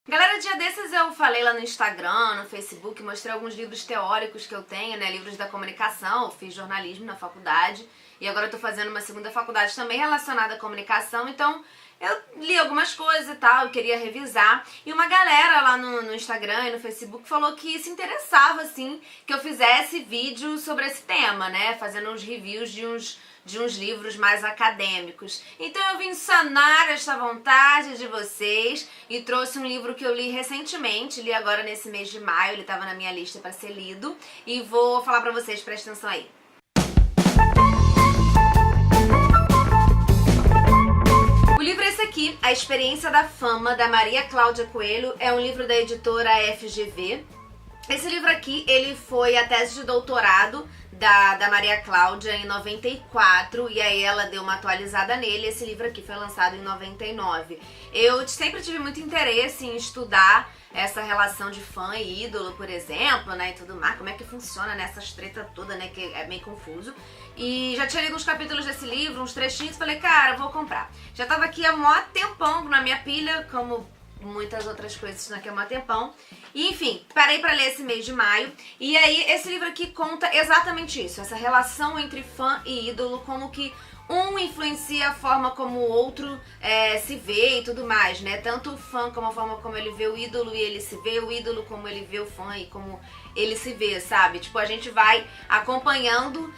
Galera, dia desses eu falei lá no Instagram, no Facebook, mostrei alguns livros teóricos que eu tenho, né, livros da comunicação. Eu fiz jornalismo na faculdade e agora eu tô fazendo uma segunda faculdade também relacionada à comunicação, então eu li algumas coisas e tal, eu queria revisar. E uma galera lá no Instagram e no Facebook falou que se interessava, assim, que eu fizesse vídeo sobre esse tema, né, fazendo uns reviews de uns livros mais acadêmicos. Então eu vim sanar esta vontade de vocês e trouxe um livro que eu li recentemente, li agora nesse mês de maio, ele estava na minha lista para ser lido, e vou falar para vocês, presta atenção aí. O livro é esse aqui, A Experiência da Fama, da Maria Cláudia Coelho, é um livro da editora FGV. Esse livro aqui, ele foi a tese de doutorado da Maria Cláudia em 94, e aí ela deu uma atualizada nele. Esse livro aqui foi lançado em 99. Eu sempre tive muito interesse em estudar essa relação de fã e ídolo, por exemplo, né, e tudo mais, como é que funciona nessas tretas todas, né, que é meio confuso. E já tinha lido uns capítulos desse livro, uns trechinhos, falei, cara, vou comprar. Já tava aqui há mó tempão na minha pilha, como muitas outras coisas aqui há mó tempão. E, enfim, parei pra ler esse mês de maio. E aí, esse livro aqui conta exatamente isso. Essa relação entre fã e ídolo, como que um influencia a forma como o outro se vê e tudo mais, né? Tanto o fã como a forma como ele vê o ídolo e ele se vê, o ídolo como ele vê o fã e como ele se vê, sabe? Tipo, a gente vai acompanhando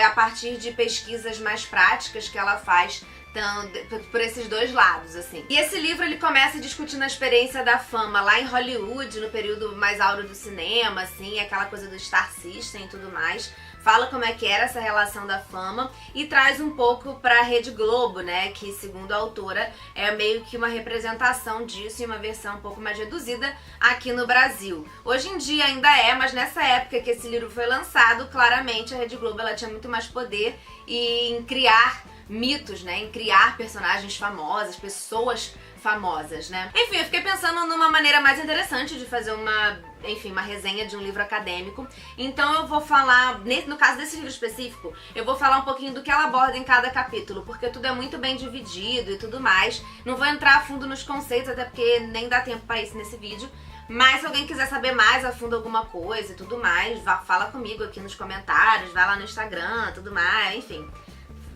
a partir de pesquisas mais práticas que ela faz, então, por esses dois lados, assim. E esse livro, ele começa discutindo a experiência da fama lá em Hollywood, no período mais áureo do cinema, assim, aquela coisa do Star System e tudo mais. Fala como é que era essa relação da fama e traz um pouco pra Rede Globo, né, que segundo a autora é meio que uma representação disso e uma versão um pouco mais reduzida aqui no Brasil. Hoje em dia ainda é, mas nessa época que esse livro foi lançado, claramente a Rede Globo ela tinha muito mais poder em criar mitos, né, em criar personagens famosas, pessoas famosas, né. Enfim, eu fiquei pensando numa maneira mais interessante de fazer uma resenha de um livro acadêmico. Então eu vou falar, no caso desse livro específico, eu vou falar um pouquinho do que ela aborda em cada capítulo, porque tudo é muito bem dividido e tudo mais. Não vou entrar a fundo nos conceitos, até porque nem dá tempo pra isso nesse vídeo. Mas se alguém quiser saber mais a fundo alguma coisa e tudo mais, fala comigo aqui nos comentários, vai lá no Instagram, tudo mais, enfim.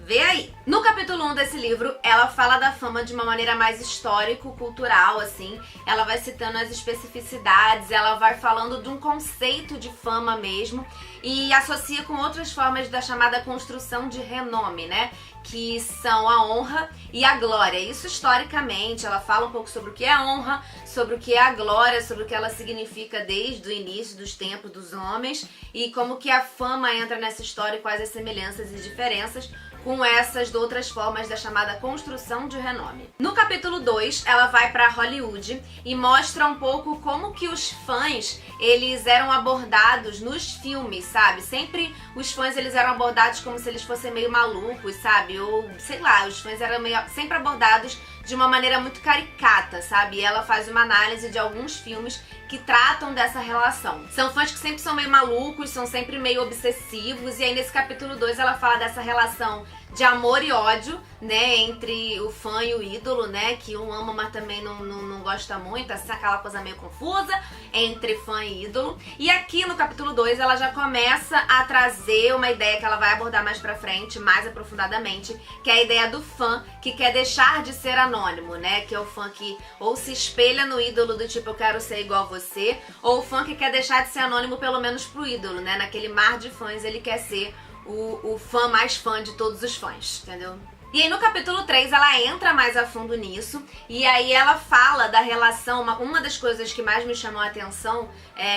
Vê aí. No capítulo 1 desse livro, ela fala da fama de uma maneira mais histórico-cultural, assim. Ela vai citando as especificidades, ela vai falando de um conceito de fama mesmo e associa com outras formas da chamada construção de renome, né? Que são a honra e a glória. Isso historicamente, ela fala um pouco sobre o que é a honra, sobre o que é a glória, sobre o que ela significa desde o início dos tempos dos homens e como que a fama entra nessa história e quais as semelhanças e diferenças com essas de outras formas da chamada construção de renome. No capítulo 2, ela vai para Hollywood e mostra um pouco como que os fãs, eles eram abordados nos filmes, sabe? Sempre os fãs, eles eram abordados como se eles fossem meio malucos, sabe? Ou, sei lá, os fãs eram sempre abordados de uma maneira muito caricata, sabe? E ela faz uma análise de alguns filmes que tratam dessa relação. São fãs que sempre são meio malucos, são sempre meio obsessivos, e aí nesse capítulo 2 ela fala dessa relação de amor e ódio, né, entre o fã e o ídolo, né, que um ama, mas também não gosta muito, assim, aquela coisa meio confusa entre fã e ídolo. E aqui no capítulo 2 ela já começa a trazer uma ideia que ela vai abordar mais pra frente, mais aprofundadamente, que é a ideia do fã que quer deixar de ser anônimo, né, que é o fã que ou se espelha no ídolo do tipo eu quero ser igual a você, ou o fã que quer deixar de ser anônimo pelo menos pro ídolo, né, naquele mar de fãs ele quer ser o fã mais fã de todos os fãs, entendeu? E aí no capítulo 3 ela entra mais a fundo nisso, e aí ela fala da relação, uma das coisas que mais me chamou a atenção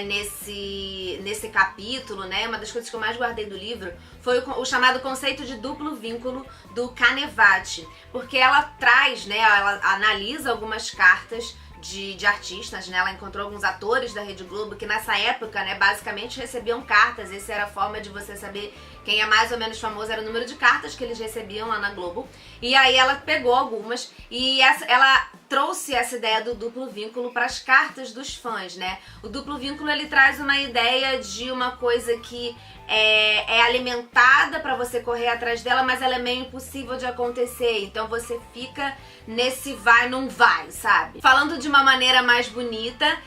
nesse capítulo, né, uma das coisas que eu mais guardei do livro, foi o chamado conceito de duplo vínculo do Canevati, porque ela traz, né, ela analisa algumas cartas de artistas, né? Ela encontrou alguns atores da Rede Globo que nessa época, né, basicamente recebiam cartas. Essa era a forma de você saber quem é mais ou menos famoso, era o número de cartas que eles recebiam lá na Globo. E aí ela pegou algumas e ela trouxe essa ideia do duplo vínculo para as cartas dos fãs, né? O duplo vínculo, ele traz uma ideia de uma coisa que é alimentada para você correr atrás dela, mas ela é meio impossível de acontecer, então você fica nesse vai, não vai, sabe? Falando de uma maneira mais bonita,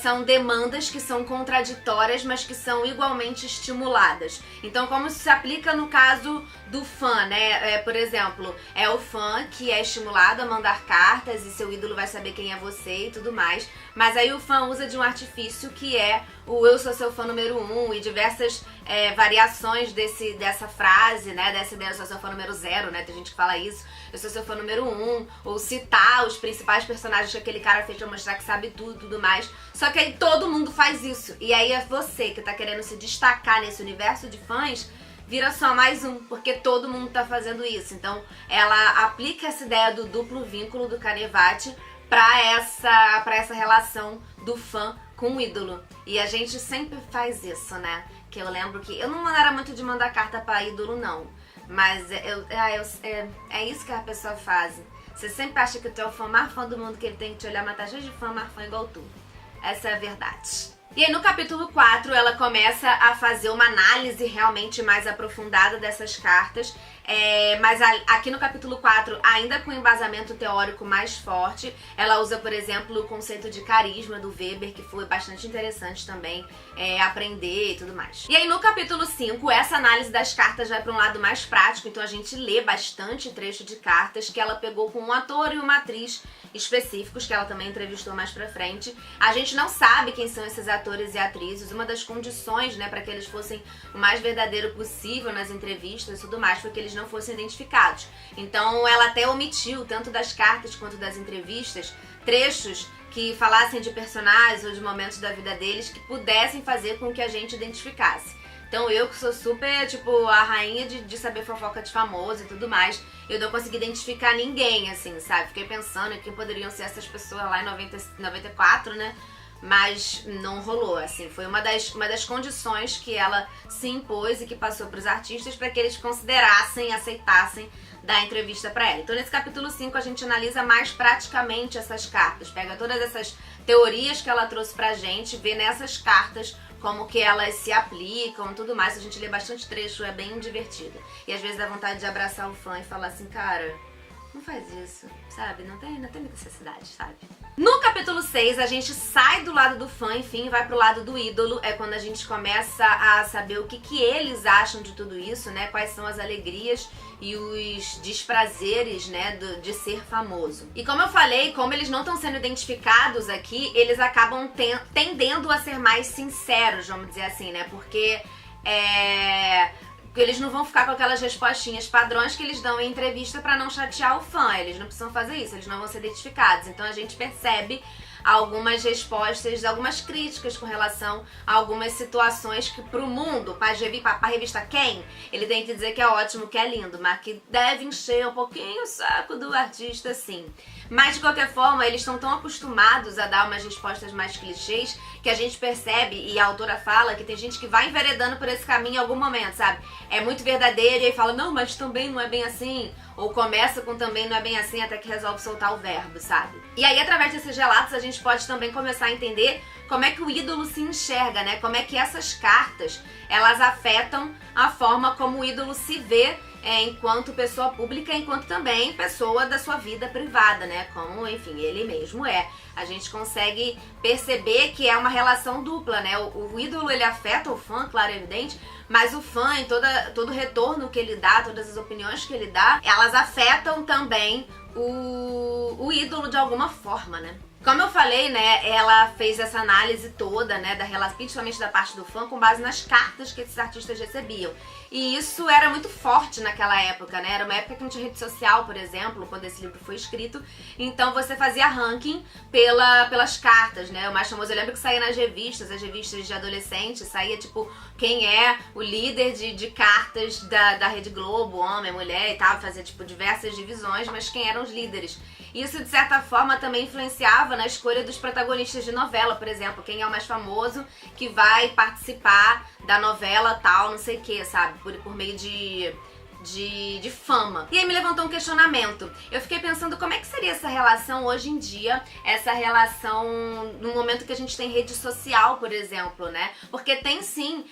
são demandas que são contraditórias, mas que são igualmente estimuladas. Então, como isso se aplica no caso do fã, né? Por exemplo, é o fã que é estimulado a mandar cartas e seu ídolo vai saber quem é você e tudo mais, mas aí o fã usa de um artifício que é o eu sou seu fã número 1 e diversas variações dessa frase, né? Dessa ideia, eu sou seu fã número 0, né? Tem gente que fala isso, eu sou seu fã número 1, ou citar os principais personagens que aquele cara fez pra mostrar que sabe tudo mais. Só que aí todo mundo faz isso, e aí é você que tá querendo se destacar nesse universo de fãs, vira só mais um, porque todo mundo tá fazendo isso. Então ela aplica essa ideia do duplo vínculo do Canevati pra essa relação do fã com o ídolo. E a gente sempre faz isso, né? Que eu lembro que eu não era muito de mandar carta pra ídolo, não. Mas é isso que a pessoa faz. Você sempre acha que tu é o fã mais fã do mundo, que ele tem que te olhar, mas tá cheio de fã mais fã igual tu. Essa é a verdade. E aí no capítulo 4 ela começa a fazer uma análise realmente mais aprofundada dessas cartas, mas aqui no capítulo 4, ainda com embasamento teórico mais forte, ela usa, por exemplo, o conceito de carisma do Weber, que foi bastante interessante também aprender e tudo mais. E aí no capítulo 5, essa análise das cartas vai para um lado mais prático, então a gente lê bastante trecho de cartas que ela pegou com um ator e uma atriz específicos, que ela também entrevistou mais pra frente. A gente não sabe quem são esses atores e atrizes. Uma das condições, né, para que eles fossem o mais verdadeiro possível nas entrevistas e tudo mais, foi que eles não fossem identificados. Então ela até omitiu, tanto das cartas quanto das entrevistas, trechos que falassem de personagens ou de momentos da vida deles que pudessem fazer com que a gente identificasse. Então eu, que sou super, tipo, a rainha de saber fofoca de famoso e tudo mais, eu não consegui identificar ninguém, assim, sabe? Fiquei pensando em quem poderiam ser essas pessoas lá em 94, né? Mas não rolou, assim. Foi uma das condições que ela se impôs e que passou para os artistas para que eles considerassem, aceitassem dar entrevista para ela. Então nesse capítulo 5 a gente analisa mais praticamente essas cartas, pega todas essas teorias que ela trouxe pra gente, vê nessas cartas como que elas se aplicam e tudo mais. A gente lê bastante trecho, é bem divertido. E às vezes dá vontade de abraçar o fã e falar assim, cara, não faz isso, sabe? Não tem muita necessidade, sabe? No capítulo 6, a gente sai do lado do fã, enfim, vai pro lado do ídolo. É quando a gente começa a saber o que eles acham de tudo isso, né? Quais são as alegrias e os desprazeres, né, de ser famoso. E como eu falei, como eles não estão sendo identificados aqui, eles acabam tendendo a ser mais sinceros, vamos dizer assim, né? Porque eles não vão ficar com aquelas respostinhas padrões que eles dão em entrevista pra não chatear o fã. Eles não precisam fazer isso, eles não vão ser identificados. Então a gente percebe algumas respostas, algumas críticas com relação a algumas situações que pro mundo, pra revista Quem, ele tem que dizer que é ótimo, que é lindo, mas que deve encher um pouquinho o saco do artista, sim. Mas de qualquer forma, eles estão tão acostumados a dar umas respostas mais clichês que a gente percebe, e a autora fala que tem gente que vai enveredando por esse caminho em algum momento, sabe? É muito verdadeiro e aí fala, não, mas também não é bem assim. Ou começa com também não é bem assim, até que resolve soltar o verbo, sabe? E aí, através desses relatos, a gente pode também começar a entender como é que o ídolo se enxerga, né? Como é que essas cartas, elas afetam a forma como o ídolo se vê enquanto pessoa pública, enquanto também pessoa da sua vida privada, né? Como, enfim, ele mesmo é. A gente consegue perceber que é uma relação dupla, né? O ídolo, ele afeta o fã, claro, é evidente, mas o fã, em todo o retorno que ele dá, todas as opiniões que ele dá, elas afetam também o ídolo de alguma forma, né? Como eu falei, né, ela fez essa análise toda, né, principalmente da parte do fã, com base nas cartas que esses artistas recebiam. E isso era muito forte naquela época, né? Era uma época que não tinha rede social, por exemplo, quando esse livro foi escrito. Então você fazia ranking pelas cartas, né? O mais famoso, eu lembro que saía nas revistas, as revistas de adolescente, saía tipo quem é o líder de cartas da Rede Globo, homem, mulher e tal, fazia tipo diversas divisões, mas quem eram os líderes. Isso, de certa forma, também influenciava na escolha dos protagonistas de novela, por exemplo. Quem é o mais famoso que vai participar da novela tal, não sei o que, sabe? Por meio de de fama. E aí me levantou um questionamento. Eu fiquei pensando como é que seria essa relação hoje em dia, essa relação no momento que a gente tem rede social, por exemplo, né? Porque tem sim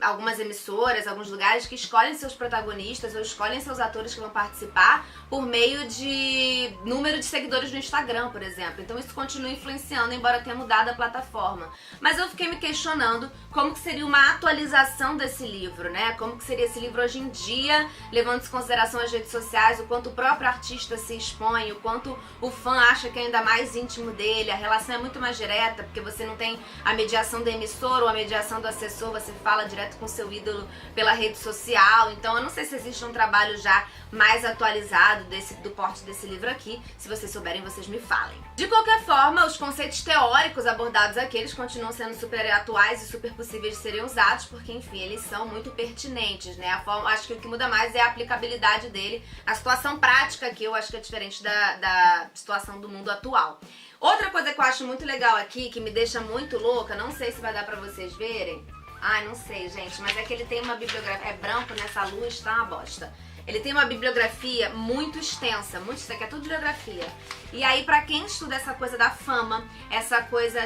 algumas emissoras, alguns lugares que escolhem seus protagonistas ou escolhem seus atores que vão participar por meio de número de seguidores no Instagram, por exemplo. Então isso continua influenciando, embora tenha mudado a plataforma. Mas eu fiquei me questionando como que seria uma atualização desse livro, né? Como que seria esse livro hoje em dia, levando em consideração as redes sociais, o quanto o próprio artista se expõe, o quanto o fã acha que é ainda mais íntimo dele, a relação é muito mais direta, porque você não tem a mediação da emissora ou a mediação do assessor, você fala direto com seu ídolo pela rede social. Então eu não sei se existe um trabalho já mais atualizado do porte desse livro aqui. Se vocês souberem, vocês me falem. De qualquer forma, os conceitos teóricos abordados aqui, eles continuam sendo super atuais e super possíveis de serem usados, porque enfim, eles são muito pertinentes, né? Acho que o que muda mais é a aplicabilidade dele. A situação prática aqui eu acho que é diferente da situação do mundo atual. Outra coisa que eu acho muito legal aqui, que me deixa muito louca, não sei se vai dar pra vocês verem. Ai, não sei, gente, mas é que ele tem uma bibliografia, é branco nessa luz, tá uma bosta. Ele tem uma bibliografia muito extensa, que é tudo bibliografia. E aí, pra quem estuda essa coisa da fama, essa coisa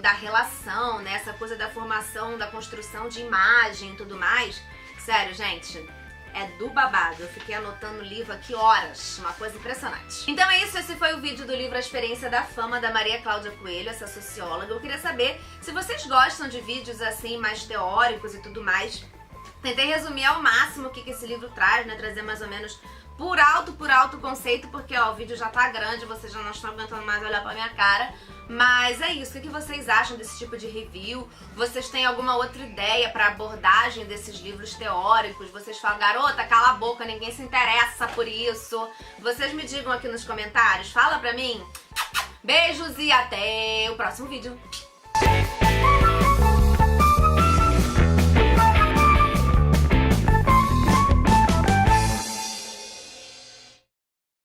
da relação, né, essa coisa da formação, da construção de imagem e tudo mais, sério, gente, é do babado. Eu fiquei anotando o livro aqui horas, uma coisa impressionante. Então é isso, esse foi o vídeo do livro A Experiência da Fama, da Maria Cláudia Coelho, essa socióloga. Eu queria saber se vocês gostam de vídeos assim, mais teóricos e tudo mais. Tentei resumir ao máximo o que esse livro traz, né? Trazer mais ou menos por alto o conceito, porque ó, o vídeo já tá grande, vocês já não estão aguentando mais olhar pra minha cara. Mas é isso, o que vocês acham desse tipo de review? Vocês têm alguma outra ideia pra abordagem desses livros teóricos? Vocês falam, garota, cala a boca, ninguém se interessa por isso. Vocês me digam aqui nos comentários, fala pra mim. Beijos e até o próximo vídeo.